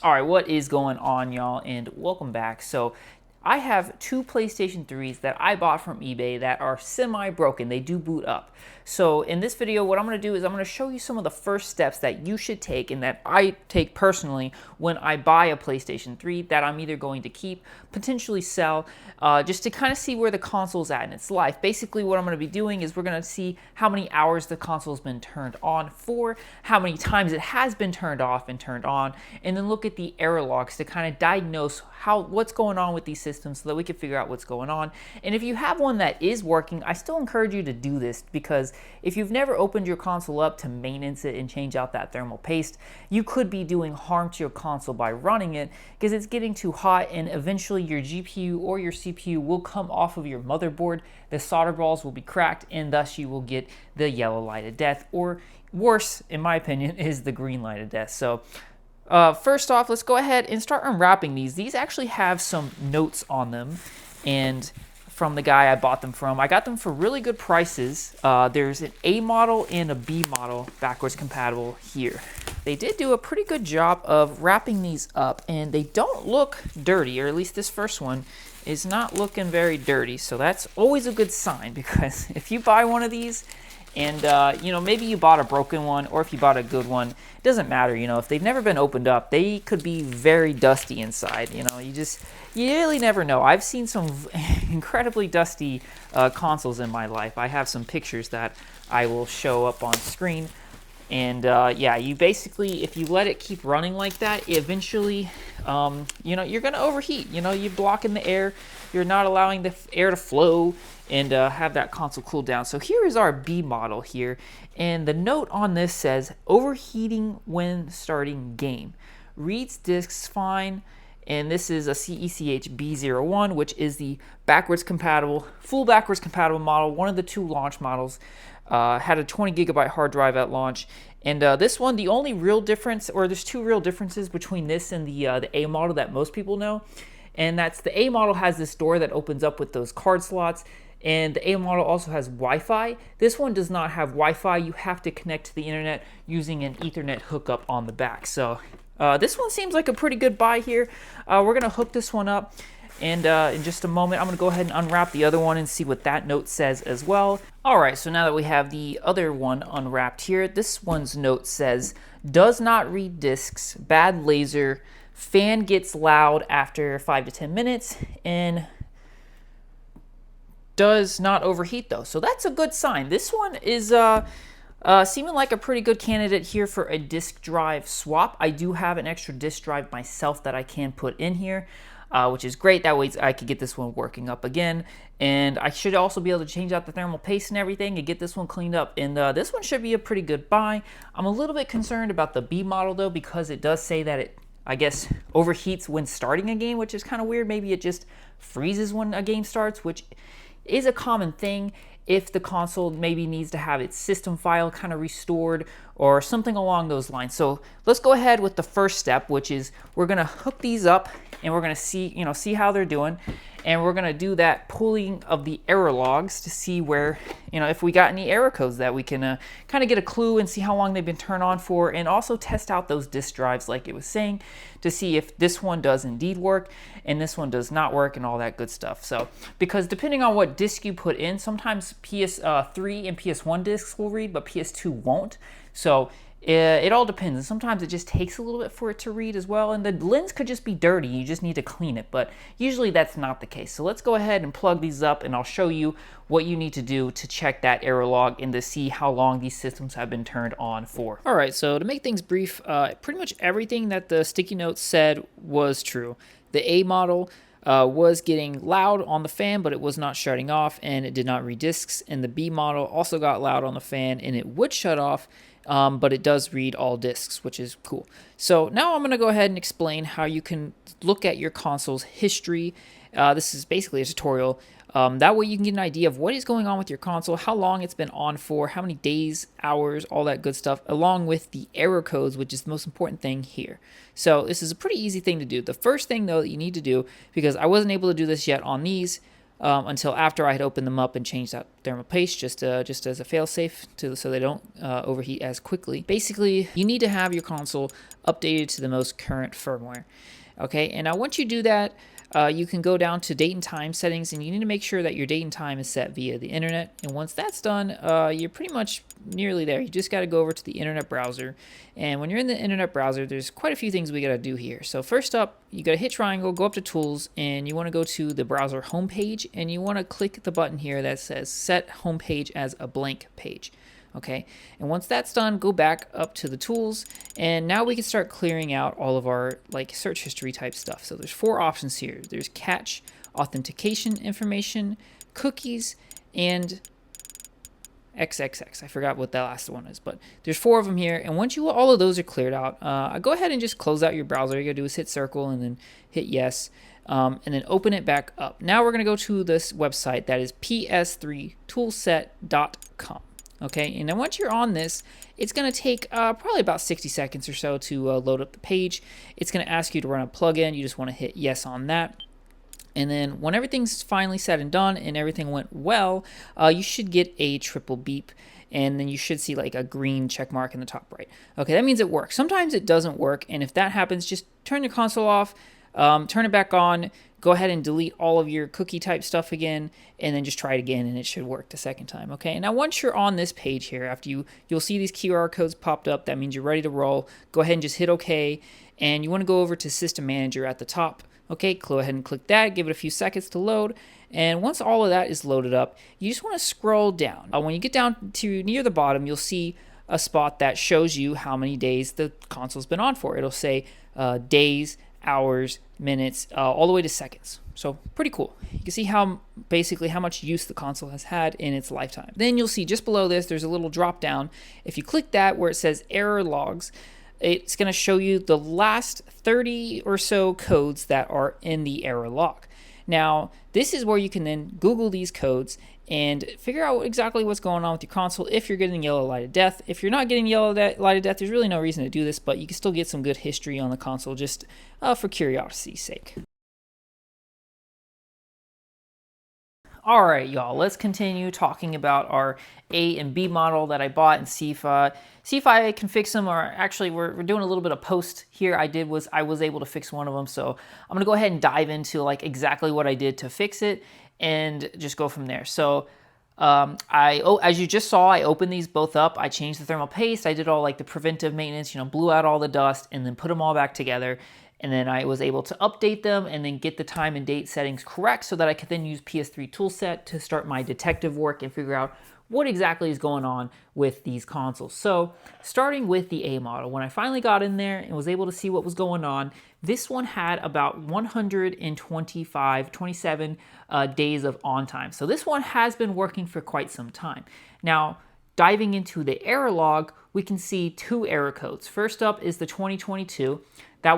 All right, what is going on, y'all, and welcome back. So I have two PlayStation 3s that I bought from eBay that are semi-broken. They do boot up. So in this video, what I'm going to do is I'm going to show you some of the first steps that you should take and that I take personally when I buy a PlayStation 3 that I'm either going to keep, potentially sell, just to kind of see where the console's at in its life. Basically, what I'm going to be doing is we're going to see how many hours the console's been turned on for, how many times it has been turned off and turned on, and then look at the error logs to kind of diagnose what's going on with these systems so that we can figure out what's going on. And if you have one that is working, I still encourage you to do this, because if you've never opened your console up to maintenance it and change out that thermal paste, you could be doing harm to your console by running it, because it's getting too hot and eventually your GPU or your CPU will come off of your motherboard, the solder balls will be cracked, and thus you will get the yellow light of death, or worse, in my opinion, is the green light of death. So first off, let's go ahead and start unwrapping these. These actually have some notes on them, and from the guy I bought them from. I got them for really good prices. There's an A model and a B model backwards compatible here. They did do a pretty good job of wrapping these up, and they don't look dirty, or at least this first one is not looking very dirty. So that's always a good sign, because if you buy one of these and maybe you bought a broken one, or if you bought a good one, it doesn't matter. If they've never been opened up, they could be very dusty inside. You really never know. I've seen some incredibly dusty consoles in my life. I have some pictures that I will show up on screen. And yeah, you basically, if you let it keep running like that, eventually, you're going to overheat. You're blocking the air. You're not allowing the air to flow and have that console cool down. So here is our B model here. And the note on this says, overheating when starting game. Reads disks fine. And this is a CECH B01, which is the full backwards compatible model, one of the two launch models. Had a 20 gigabyte hard drive at launch. And this one, the only real difference, or there's two real differences between this and the A model that most people know. And that's the A model has this door that opens up with those card slots. And the A model also has Wi-Fi. This one does not have Wi-Fi. You have to connect to the internet using an Ethernet hookup on the back. So this one seems like a pretty good buy here. We're going to hook this one up. And in just a moment, I'm going to go ahead and unwrap the other one and see what that note says as well. All right, so now that we have the other one unwrapped here, this one's note says, does not read discs, bad laser, fan gets loud after 5 to 10 minutes, and does not overheat though. So that's a good sign. This one is seeming like a pretty good candidate here for a disk drive swap. I do have an extra disk drive myself that I can put in here. Which is great. That way I could get this one working up again. And I should also be able to change out the thermal paste and everything and get this one cleaned up. And this one should be a pretty good buy. I'm a little bit concerned about the B model though, because it does say that it, I guess, overheats when starting a game, which is kind of weird. Maybe it just freezes when a game starts, which is a common thing if the console maybe needs to have its system file kind of restored or something along those lines. So let's go ahead with the first step, which is we're going to hook these up and we're going to see how they're doing. And we're going to do that pulling of the error logs to see where, if we got any error codes that we can kind of get a clue and see how long they've been turned on for, and also test out those disk drives like it was saying to see if this one does indeed work and this one does not work and all that good stuff. So, because depending on what disk you put in, sometimes PS3 and PS1 disks will read, but PS2 won't. So it all depends, and sometimes it just takes a little bit for it to read as well, and the lens could just be dirty. You just need to clean it, but usually that's not the case. So let's go ahead and plug these up, and I'll show you what you need to do to check that error log and to see how long these systems have been turned on for. All right, so to make things brief, pretty much everything that the sticky notes said was true. The A model was getting loud on the fan, but it was not shutting off, and it did not read disks. And the B model also got loud on the fan, and it would shut off, but it does read all disks, which is cool. So now I'm going to go ahead and explain how you can look at your console's history. This is basically a tutorial. That way you can get an idea of what is going on with your console, how long it's been on for, how many days, hours, all that good stuff, along with the error codes, which is the most important thing here. So this is a pretty easy thing to do. The first thing, though, that you need to do, because I wasn't able to do this yet on these until after I had opened them up and changed out thermal paste just as a fail-safe so they don't overheat as quickly. Basically, you need to have your console updated to the most current firmware. Okay, and now once you do that, you can go down to date and time settings, and you need to make sure that your date and time is set via the internet. And once that's done, you're pretty much nearly there. You just got to go over to the internet browser. And when you're in the internet browser, there's quite a few things we got to do here. So first up, you got to hit triangle, go up to tools, and you want to go to the browser homepage, and you want to click the button here that says set homepage as a blank page. Okay, and once that's done, go back up to the tools, and now we can start clearing out all of our like search history type stuff. So there's 4 options here. There's cache, authentication information, cookies, and XXX. I forgot what that last one is, but there's 4 of them here. And once all of those are cleared out, go ahead and just close out your browser. All you gotta do is hit circle and then hit yes, and then open it back up. Now we're gonna go to this website that is ps3toolset.com. Okay, and then once you're on this, it's going to take probably about 60 seconds or so to load up the page. It's going to ask you to run a plugin. You just want to hit yes on that. And then when everything's finally said and done and everything went well, you should get a triple beep. And then you should see like a green check mark in the top right. Okay, that means it works. Sometimes it doesn't work. And if that happens, just turn your console off, turn it back on, go ahead and delete all of your cookie type stuff again, and then just try it again, and it should work the second time. Okay, now once you're on this page here, after you'll see these QR codes popped up. That means you're ready to roll. Go ahead and just hit OK, and you want to go over to System Manager at the top. Okay, go ahead and click that, give it a few seconds to load, and once all of that is loaded up, you just want to scroll down. When you get down to near the bottom, you'll see a spot that shows you how many days the console's been on for. It'll say days, hours, minutes, all the way to seconds. So pretty cool. You can see how much use the console has had in its lifetime. Then you'll see just below this, there's a little drop down. If you click that where it says error logs, it's going to show you the last 30 or so codes that are in the error log. Now, this is where you can then Google these codes and figure out exactly what's going on with your console if you're getting yellow light of death. If you're not getting yellow light of death, there's really no reason to do this, but you can still get some good history on the console just for curiosity's sake. All right, y'all, let's continue talking about our A and B model that I bought and see if I can fix them, or actually we're doing a little bit of post here. I was able to fix one of them, so I'm gonna go ahead and dive into like exactly what I did to fix it and just go from there. So as you just saw, I opened these both up. I changed the thermal paste. I did all like the preventive maintenance, blew out all the dust and then put them all back together. And then I was able to update them and then get the time and date settings correct so that I could then use PS3 Toolset to start my detective work and figure out what exactly is going on with these consoles. So starting with the A model, when I finally got in there and was able to see what was going on, this one had about 27 days of on time. So this one has been working for quite some time. Now, diving into the error log, we can see 2 error codes. First up is the 2022. That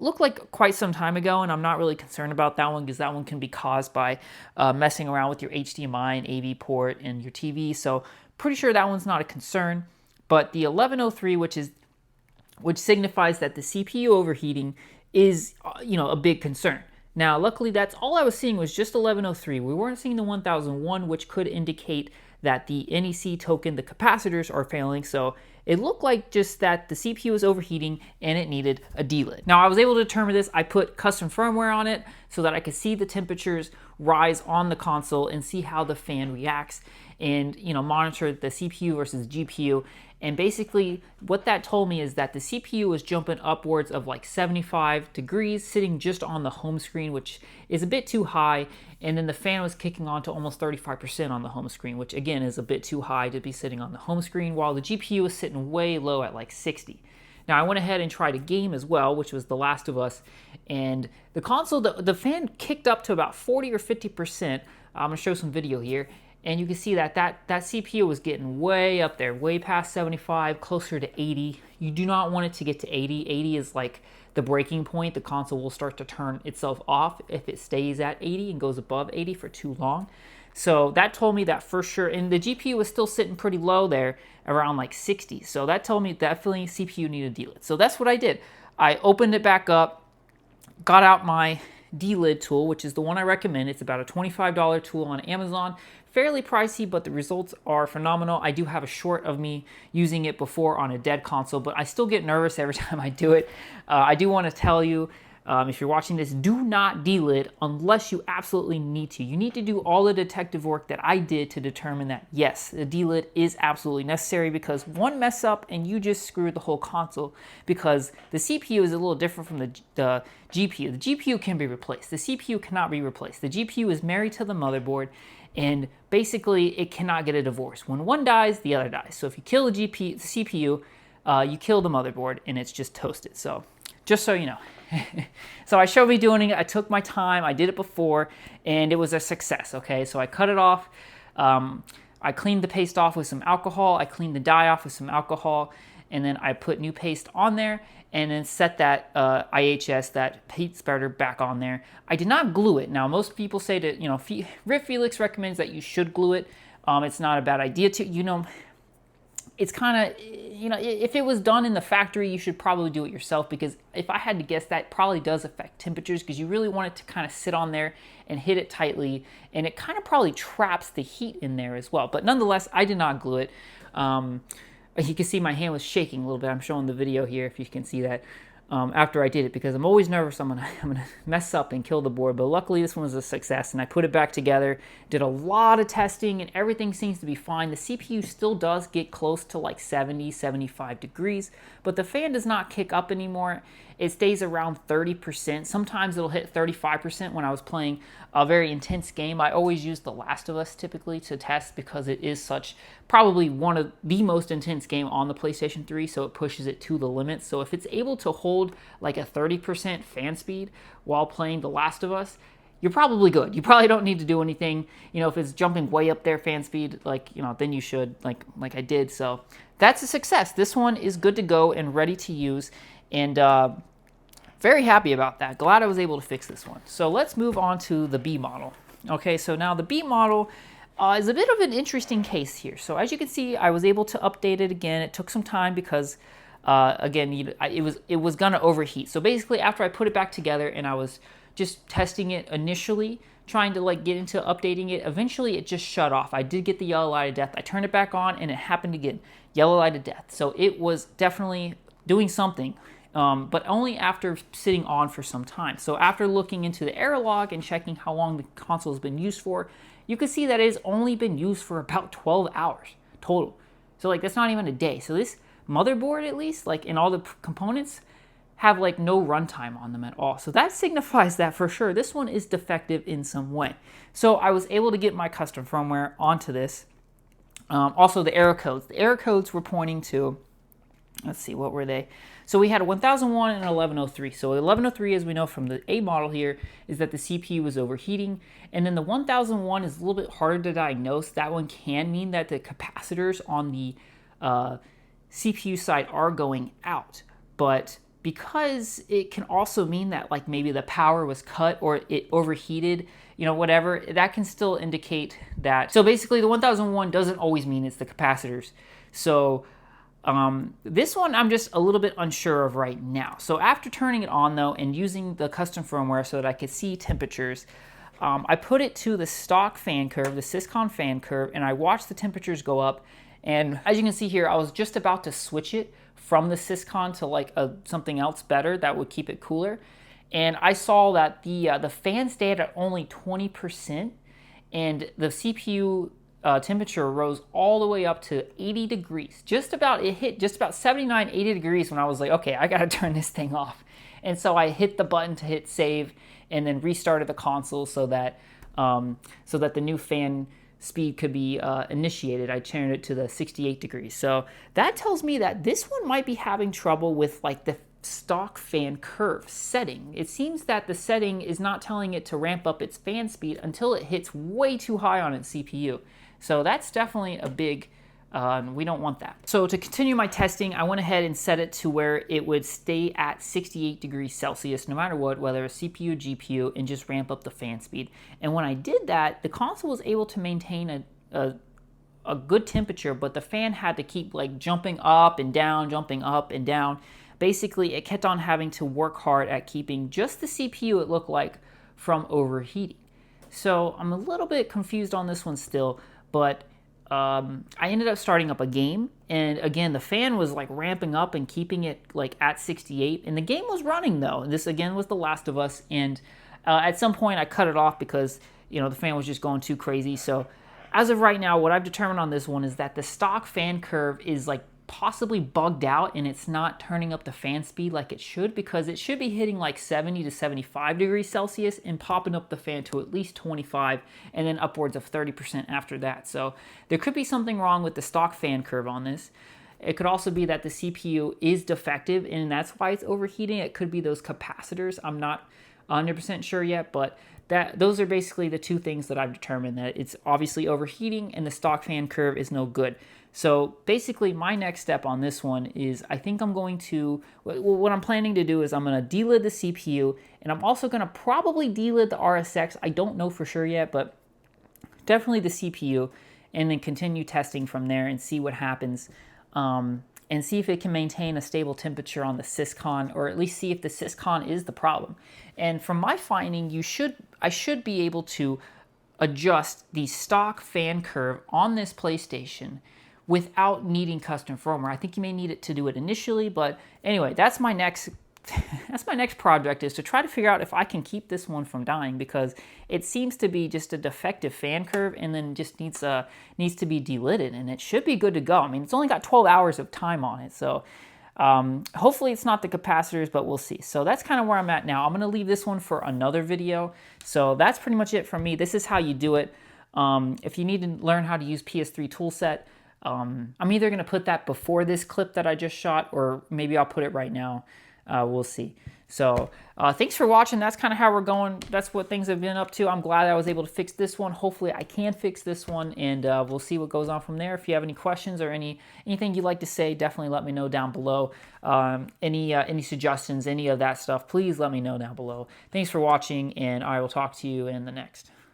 looked like quite some time ago, and I'm not really concerned about that one because that one can be caused by messing around with your HDMI and AV port and your TV. So pretty sure that one's not a concern. But the 1103, which signifies that the CPU overheating is a big concern. Now, luckily, that's all I was seeing was just 1103. We weren't seeing the 1001, which could indicate that the NEC token, the capacitors, are failing. So it looked like just that the CPU was overheating and it needed a Delid. Now, I was able to determine this. I put custom firmware on it so that I could see the temperatures rise on the console and see how the fan reacts and monitor the CPU versus GPU. And basically what that told me is that the CPU was jumping upwards of like 75 degrees, sitting just on the home screen, which is a bit too high. And then the fan was kicking on to almost 35% on the home screen, which again is a bit too high to be sitting on the home screen, while the GPU was sitting way low at like 60. Now I went ahead and tried a game as well, which was The Last of Us, and the console, the fan kicked up to about 40 or 50%. I'm gonna show some video here. And you can see that CPU was getting way up there, way past 75, closer to 80. You do not want it to get to 80. 80 is like the breaking point. The console will start to turn itself off if it stays at 80 and goes above 80 for too long. So that told me that for sure. And the GPU was still sitting pretty low there, around like 60. So that told me definitely CPU needed a Delid. So that's what I did. I opened it back up, got out my Delid tool, which is the one I recommend. It's about a $25 tool on Amazon. Fairly pricey, but the results are phenomenal. I do have a short of me using it before on a dead console, but I still get nervous every time I do it. I do want to tell you, if you're watching this, do not delid unless you absolutely need to. You need to do all the detective work that I did to determine that, yes, the delid is absolutely necessary, because one mess up and you just screwed the whole console, because the CPU is a little different from the GPU. The GPU can be replaced. The CPU cannot be replaced. The GPU is married to the motherboard, and basically it cannot get a divorce. When one dies, the other dies. So if you kill the CPU, you kill the motherboard, and it's just toasted. So just so you know. So I showed me doing it. I took my time. I did it before, and it was a success. Okay, so I cut it off. I cleaned the paste off with some alcohol. I cleaned the die off with some alcohol, and then I put new paste on there, and then set that IHS, that paint spreader, back on there. I did not glue it. Now, most people say that, Rick Felix recommends that you should glue it. It's not a bad idea to, it's kind of, if it was done in the factory, you should probably do it yourself, because if I had to guess, that probably does affect temperatures, because you really want it to kind of sit on there and hit it tightly, and it kind of probably traps the heat in there as well. But nonetheless, I did not glue it. You can see my hand was shaking a little bit. I'm showing the video here if you can see that. After I did it, because I'm always nervous I'm gonna mess up and kill the board, but luckily this one was a success, and I put it back together, did a lot of testing, and everything seems to be fine. The CPU still does get close to like 70, 75 degrees, but the fan does not kick up anymore. It stays around 30%. Sometimes it'll hit 35% when I was playing a very intense game. I always use The Last of Us typically to test, because it is probably one of the most intense game on the PlayStation 3, so it pushes it to the limit. So if it's able to hold like a 30% fan speed while playing The Last of Us, you're probably good. You probably don't need to do anything. If it's jumping way up there fan speed, then you should, like I did. So that's a success. This one is good to go and ready to use, and very happy about that. Glad I was able to fix this one. So let's move on to the B model. Okay, so now the B model is a bit of an interesting case here. So as you can see, I was able to update it again. It took some time because, again, it was gonna overheat. So basically, after I put it back together and I was just testing it initially, trying to get into updating it, eventually it just shut off. I did get the yellow light of death. I turned it back on, and it happened to get yellow light of death. So it was definitely doing something. But only after sitting on for some time. So after looking into the error log and checking how long the console has been used for, you can see that it has only been used for about 12 hours total. So that's not even a day. So this motherboard, at least, in all the components, have no runtime on them at all. So that signifies that for sure this one is defective in some way. So I was able to get my custom firmware onto this. Also the error codes. The error codes were pointing to, let's see, what were they? So we had a 1001 and an 1103. So 1103, as we know from the A model here, is that the CPU was overheating. And then the 1001 is a little bit harder to diagnose. That one can mean that the capacitors on the CPU side are going out. But because it can also mean that maybe the power was cut or it overheated, whatever, that can still indicate that. So basically the 1001 doesn't always mean it's the capacitors. So this one I'm just a little bit unsure of right now. So after turning it on though and using the custom firmware so that I could see temperatures, I put it to the stock fan curve, the Syscon fan curve, and I watched the temperatures go up. And as you can see here, I was just about to switch it from the Syscon to something else better that would keep it cooler. And I saw that the fan stayed at only 20%, and the CPU temperature rose all the way up to 80 degrees. It hit just about 79, 80 degrees when I was like, okay, I gotta turn this thing off. And so I hit the button to hit save and then restarted the console so that the new fan speed could be initiated. I turned it to the 68 degrees. So that tells me that this one might be having trouble with the stock fan curve setting. It seems that the setting is not telling it to ramp up its fan speed until it hits way too high on its CPU. So that's definitely a big, we don't want that. So to continue my testing, I went ahead and set it to where it would stay at 68 degrees Celsius no matter what, whether it's CPU, GPU, and just ramp up the fan speed. And when I did that, the console was able to maintain a good temperature, but the fan had to keep jumping up and down, jumping up and down. Basically, it kept on having to work hard at keeping just the CPU, it looked like, from overheating. So I'm a little bit confused on this one still, but I ended up starting up a game, and again, the fan was like ramping up and keeping it like at 68, and the game was running though. This again was The Last of Us, and at some point I cut it off because, you know, the fan was just going too crazy. So as of right now, what I've determined on this one is that the stock fan curve is like possibly bugged out, and it's not turning up the fan speed like it should, because it should be hitting like 70 to 75 degrees Celsius and popping up the fan to at least 25 and then upwards of 30% after that. So there could be something wrong with the stock fan curve on this. It could also be that the CPU is defective and that's why it's overheating. It could be those capacitors. I'm not 100% sure yet, but those are basically the two things that I've determined, that it's obviously overheating and the stock fan curve is no good. So basically my next step on this one is I think I'm going to, what I'm planning to do is I'm going to delid the CPU, and I'm also going to probably delid the RSX. I don't know for sure yet, but definitely the CPU, and then continue testing from there and see what happens. And see if it can maintain a stable temperature on the syscon, or at least see if the syscon is the problem. And from my finding, I should be able to adjust the stock fan curve on this PlayStation without needing custom firmware. I think you may need it to do it initially, but anyway, that's my next project, is to try to figure out if I can keep this one from dying, because it seems to be just a defective fan curve and then just needs to be delidded, and it should be good to go. I mean, it's only got 12 hours of time on it, so hopefully it's not the capacitors, but we'll see. So that's kind of where I'm at now. I'm going to leave this one for another video. So that's pretty much it from me. This is how you do it. If you need to learn how to use PS3 toolset, I'm either going to put that before this clip that I just shot, or maybe I'll put it right now. We'll see. So thanks for watching. That's kind of how we're going. That's what things have been up to. I'm glad I was able to fix this one. Hopefully I can fix this one, and we'll see what goes on from there. If you have any questions or anything you'd like to say, definitely let me know down below. Any suggestions, any of that stuff, please let me know down below. Thanks for watching, and I will talk to you in the next.